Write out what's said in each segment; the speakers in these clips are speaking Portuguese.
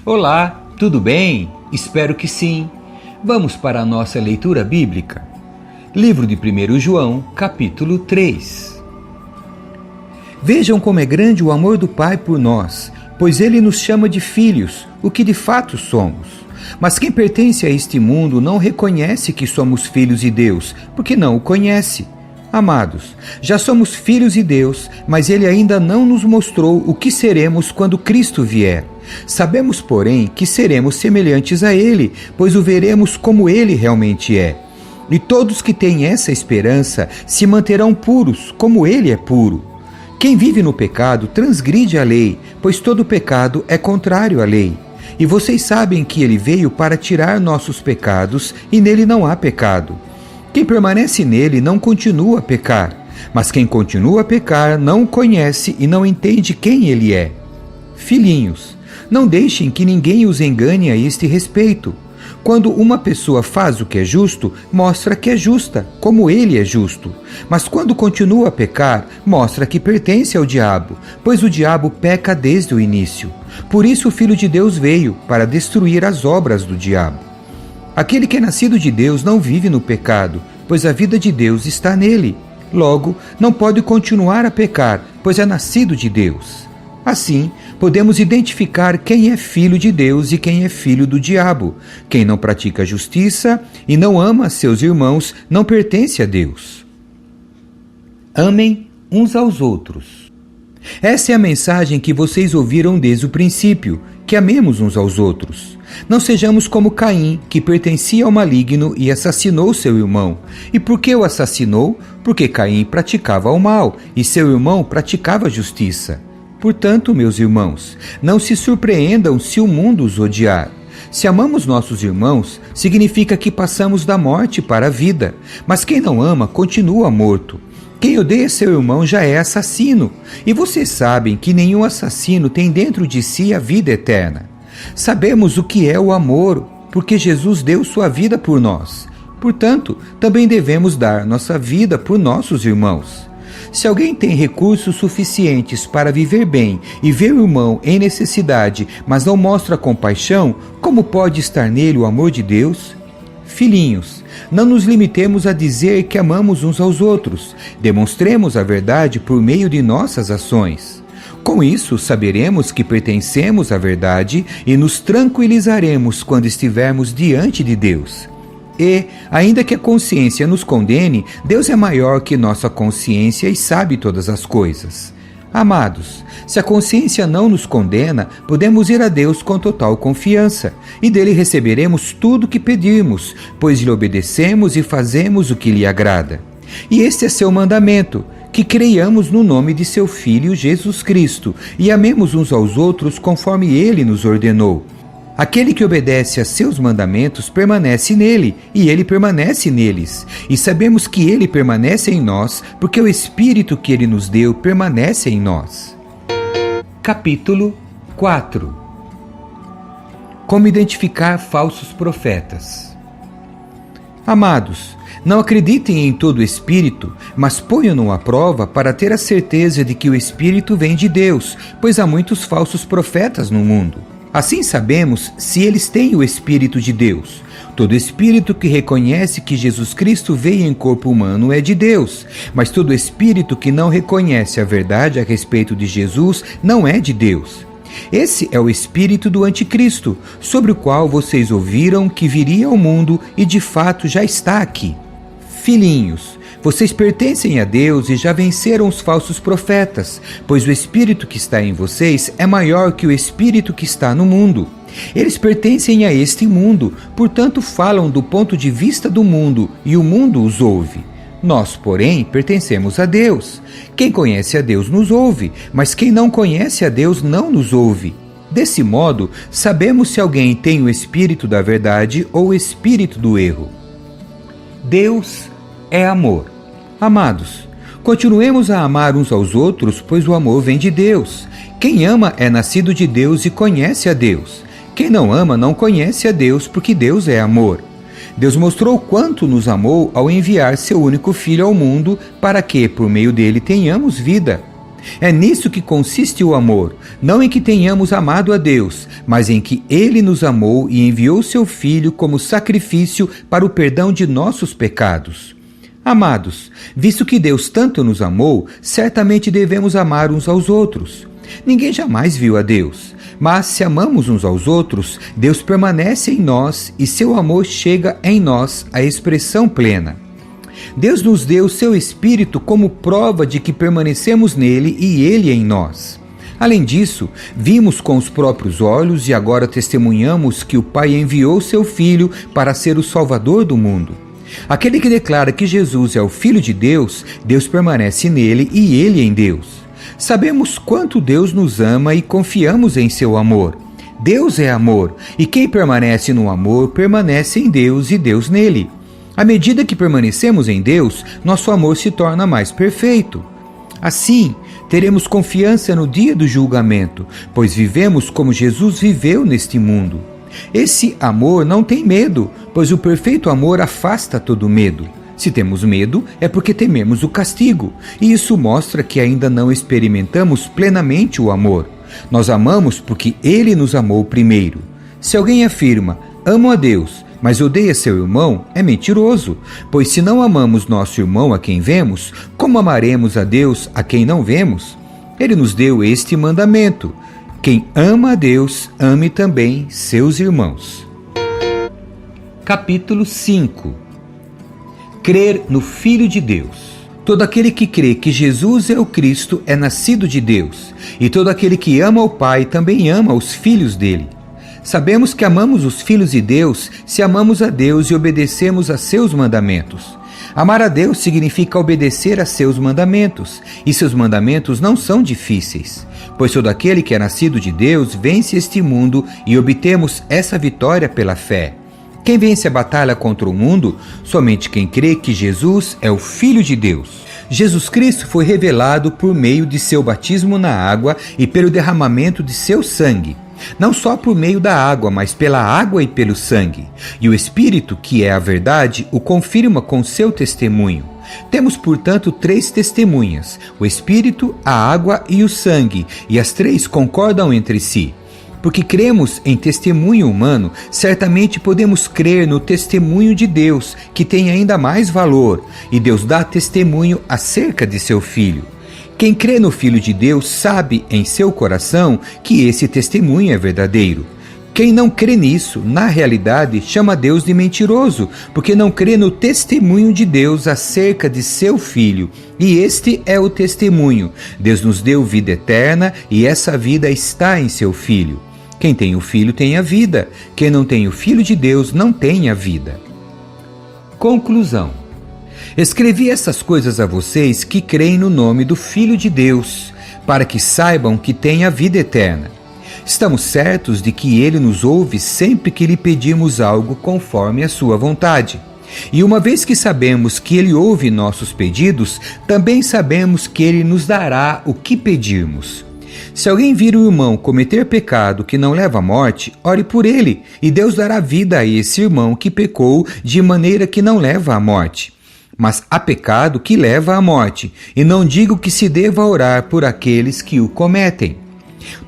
Olá, tudo bem? Espero que sim. Vamos para a nossa leitura bíblica. Livro de 1 João, capítulo 3. Vejam como é grande o amor do Pai por nós, pois Ele nos chama de filhos, o que de fato somos. Mas quem pertence a este mundo não reconhece que somos filhos de Deus, porque não o conhece. Amados, já somos filhos de Deus, mas Ele ainda não nos mostrou o que seremos quando Cristo vier. Sabemos, porém, que seremos semelhantes a Ele, pois o veremos como Ele realmente é. E todos que têm essa esperança se manterão puros, como Ele é puro. Quem vive no pecado transgride a lei, pois todo pecado é contrário à lei. E vocês sabem que Ele veio para tirar nossos pecados, e nele não há pecado. Quem permanece nele não continua a pecar, mas quem continua a pecar não o conhece e não entende quem ele é. Filhinhos, não deixem que ninguém os engane a este respeito. Quando uma pessoa faz o que é justo, mostra que é justa, como ele é justo. Mas quando continua a pecar, mostra que pertence ao diabo, pois o diabo peca desde o início. Por isso o Filho de Deus veio, para destruir as obras do diabo. Aquele que é nascido de Deus não vive no pecado, pois a vida de Deus está nele. Logo, não pode continuar a pecar, pois é nascido de Deus. Assim, podemos identificar quem é filho de Deus e quem é filho do diabo. Quem não pratica a justiça e não ama seus irmãos não pertence a Deus. Amem uns aos outros. Essa é a mensagem que vocês ouviram desde o princípio, que amemos uns aos outros. Não sejamos como Caim, que pertencia ao maligno e assassinou seu irmão. E por que o assassinou? Porque Caim praticava o mal e seu irmão praticava a justiça. Portanto, meus irmãos, não se surpreendam se o mundo os odiar. Se amamos nossos irmãos, significa que passamos da morte para a vida. Mas quem não ama continua morto. Quem odeia seu irmão já é assassino. E vocês sabem que nenhum assassino tem dentro de si a vida eterna. Sabemos o que é o amor, porque Jesus deu sua vida por nós. Portanto, também devemos dar nossa vida por nossos irmãos. Se alguém tem recursos suficientes para viver bem e ver o irmão em necessidade, mas não mostra compaixão, como pode estar nele o amor de Deus? Filhinhos, não nos limitemos a dizer que amamos uns aos outros. Demonstremos a verdade por meio de nossas ações. Com isso, saberemos que pertencemos à verdade e nos tranquilizaremos quando estivermos diante de Deus. E, ainda que a consciência nos condene, Deus é maior que nossa consciência e sabe todas as coisas. Amados, se a consciência não nos condena, podemos ir a Deus com total confiança, e dele receberemos tudo o que pedirmos, pois lhe obedecemos e fazemos o que lhe agrada. E este é seu mandamento, que creiamos no nome de seu Filho Jesus Cristo, e amemos uns aos outros conforme ele nos ordenou. Aquele que obedece a seus mandamentos permanece nele, e ele permanece neles. E sabemos que ele permanece em nós, porque o Espírito que ele nos deu permanece em nós. Capítulo 4. Como identificar falsos profetas? Amados, não acreditem em todo espírito, mas ponham-no à prova para ter a certeza de que o Espírito vem de Deus, pois há muitos falsos profetas no mundo. Assim sabemos se eles têm o Espírito de Deus. Todo espírito que reconhece que Jesus Cristo veio em corpo humano é de Deus, mas todo espírito que não reconhece a verdade a respeito de Jesus não é de Deus. Esse é o espírito do anticristo, sobre o qual vocês ouviram que viria ao mundo e de fato já está aqui. Filhinhos, vocês pertencem a Deus e já venceram os falsos profetas, pois o Espírito que está em vocês é maior que o Espírito que está no mundo. Eles pertencem a este mundo, portanto falam do ponto de vista do mundo e o mundo os ouve. Nós, porém, pertencemos a Deus. Quem conhece a Deus nos ouve, mas quem não conhece a Deus não nos ouve. Desse modo, sabemos se alguém tem o Espírito da verdade ou o Espírito do erro. Deus é amor. Amados, continuemos a amar uns aos outros, pois o amor vem de Deus. Quem ama é nascido de Deus e conhece a Deus. Quem não ama não conhece a Deus, porque Deus é amor. Deus mostrou quanto nos amou ao enviar seu único Filho ao mundo para que, por meio dele, tenhamos vida. É nisso que consiste o amor, não em que tenhamos amado a Deus, mas em que Ele nos amou e enviou seu Filho como sacrifício para o perdão de nossos pecados. Amados, visto que Deus tanto nos amou, certamente devemos amar uns aos outros. Ninguém jamais viu a Deus, mas se amamos uns aos outros, Deus permanece em nós e seu amor chega em nós à expressão plena. Deus nos deu seu Espírito como prova de que permanecemos nele e ele em nós. Além disso, vimos com os próprios olhos e agora testemunhamos que o Pai enviou seu Filho para ser o Salvador do mundo. Aquele que declara que Jesus é o Filho de Deus, Deus permanece nele e ele em Deus. Sabemos quanto Deus nos ama e confiamos em seu amor. Deus é amor, e quem permanece no amor permanece em Deus e Deus nele. À medida que permanecemos em Deus, nosso amor se torna mais perfeito. Assim, teremos confiança no dia do julgamento, pois vivemos como Jesus viveu neste mundo. Esse amor não tem medo, pois o perfeito amor afasta todo medo. Se temos medo, é porque tememos o castigo, e isso mostra que ainda não experimentamos plenamente o amor. Nós amamos porque Ele nos amou primeiro. Se alguém afirma, amo a Deus, mas odeia seu irmão, é mentiroso, pois se não amamos nosso irmão a quem vemos, como amaremos a Deus a quem não vemos? Ele nos deu este mandamento: quem ama a Deus, ame também seus irmãos. Capítulo 5. Crer no Filho de Deus. Todo aquele que crê que Jesus é o Cristo é nascido de Deus, e todo aquele que ama o Pai também ama os filhos dele. Sabemos que amamos os filhos de Deus se amamos a Deus e obedecemos a seus mandamentos. Amar a Deus significa obedecer a seus mandamentos, e seus mandamentos não são difíceis, pois todo aquele que é nascido de Deus vence este mundo e obtemos essa vitória pela fé. Quem vence a batalha contra o mundo? Somente quem crê que Jesus é o Filho de Deus. Jesus Cristo foi revelado por meio de seu batismo na água e pelo derramamento de seu sangue. Não só por meio da água, mas pela água e pelo sangue. E o Espírito, que é a verdade, o confirma com seu testemunho. Temos, portanto, 3 testemunhas: o Espírito, a água e o sangue, e as 3 concordam entre si. Porque cremos em testemunho humano, certamente podemos crer no testemunho de Deus, que tem ainda mais valor, e Deus dá testemunho acerca de seu Filho. Quem crê no Filho de Deus sabe em seu coração que esse testemunho é verdadeiro. Quem não crê nisso, na realidade, chama Deus de mentiroso, porque não crê no testemunho de Deus acerca de seu Filho. E este é o testemunho: Deus nos deu vida eterna e essa vida está em seu Filho. Quem tem o Filho tem a vida. Quem não tem o Filho de Deus não tem a vida. Conclusão. Escrevi essas coisas a vocês que creem no nome do Filho de Deus, para que saibam que têm a vida eterna. Estamos certos de que Ele nos ouve sempre que lhe pedimos algo conforme a sua vontade. E uma vez que sabemos que Ele ouve nossos pedidos, também sabemos que Ele nos dará o que pedirmos. Se alguém vir o irmão cometer pecado que não leva à morte, ore por ele, e Deus dará vida a esse irmão que pecou de maneira que não leva à morte. Mas há pecado que leva à morte, e não digo que se deva orar por aqueles que o cometem.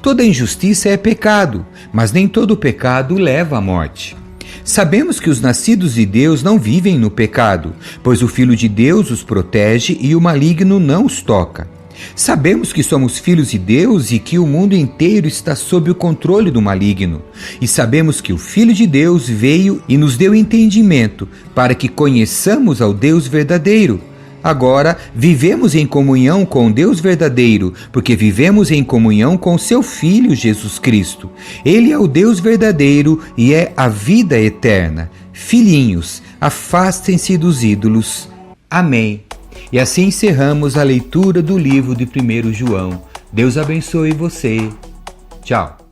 Toda injustiça é pecado, mas nem todo pecado leva à morte. Sabemos que os nascidos de Deus não vivem no pecado, pois o Filho de Deus os protege e o maligno não os toca. Sabemos que somos filhos de Deus e que o mundo inteiro está sob o controle do maligno. E sabemos que o Filho de Deus veio e nos deu entendimento para que conheçamos ao Deus verdadeiro. Agora, vivemos em comunhão com Deus verdadeiro, porque vivemos em comunhão com seu Filho Jesus Cristo. Ele é o Deus verdadeiro e é a vida eterna. Filhinhos, afastem-se dos ídolos. Amém. E assim encerramos a leitura do livro de 1 João. Deus abençoe você. Tchau.